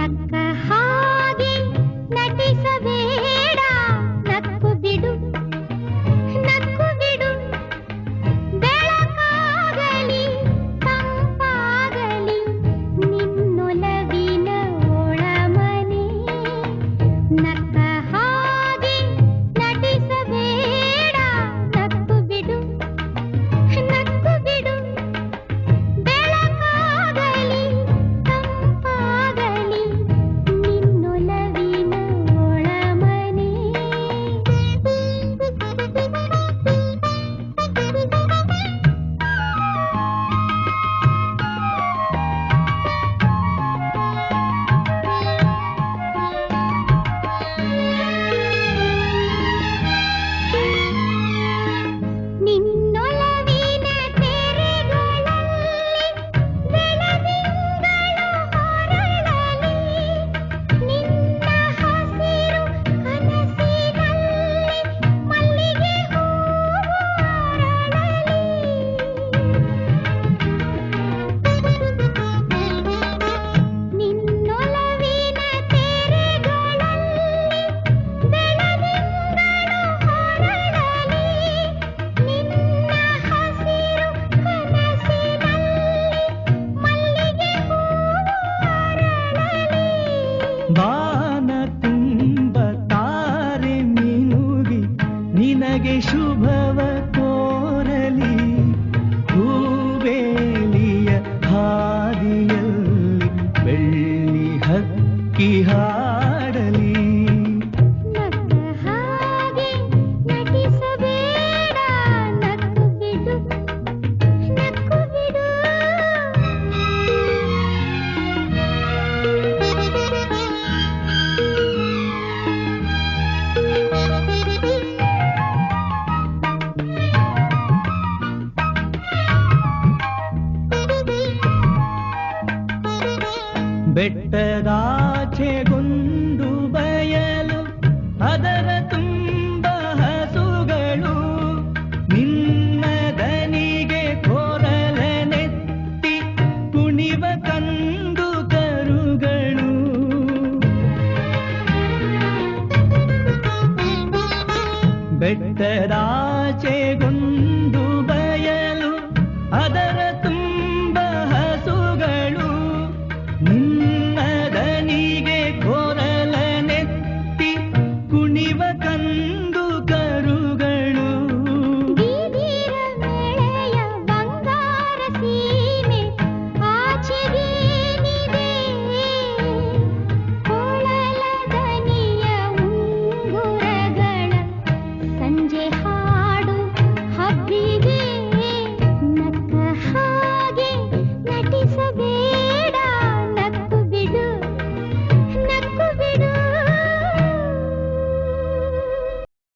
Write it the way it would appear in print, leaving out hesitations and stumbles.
ನಕ್ಕ ಹಾಗೆ ನಟಿಸಬೇಡ, ನಕ್ಕು ಬಿಡು ನಕ್ಕು ಬಿಡು. ಬೆಳಕಾಗಲಿ ತಂಪಾಗಲಿ ನಿನ್ನೊಲವಿನ ಒಳಮನೆ. ನಕ್ಕ ಹಾಗೆ ನಟಿಸಬೇಡ, ನಕ್ಕು ಬಿಡು ನಕ್ಕು ಬಿಡು. ಬೆಳಕಾಗಲಿ ತಂಪಾಗಲಿ ನಿನ್ನೊಲವಿನ ಒಳಮನೆ. ನಿನ್ನೊಲವಿನ ತೆರೆಗಳಲ್ಲಿ ಬೆಳದಿಂಗಳು ಹೊರಳಲಿ, ನಿನ್ನ ಹಸಿರು ಕನಸಿನಲ್ಲಿ ಮಲ್ಲಿಗೆ ಹೂವು ಅರಳಲಿ. ನಿನ್ನೊಲವಿನ ತೆರೆಗಳಲ್ಲಿ ಬೆಳದಿಂಗಳು ಹೊರಳಲಿ, ನಿನ್ನ ಹಸಿರು ಕನಸಿನಲ್ಲಿ ಮಲ್ಲಿಗೆ ಹೂವು ಅರಳಲಿ. ಬಾನ ತುಂಬ ತಾರೆ ಮಿನುಗಿ ನಿನಗೆ ಶುಭವ ಕೋರಲಿ. ಹೂವೇಲಿಯ ಹಾದಿಯಲ್ಲಿ ಬೆಳ್ಳಿ ಹಕ್ಕಿ ಹಾಡಲಿ. ನಕ್ಕ ಹಾಗೆ ನಟಿಸಬೇಡ, ನಕ್ಕು ಬಿಡು ನಕ್ಕು ಬಿಡು. ಬೆಟ್ಟದಾಚೆ ಗುಂಡು ಬಯಲು ಅದರ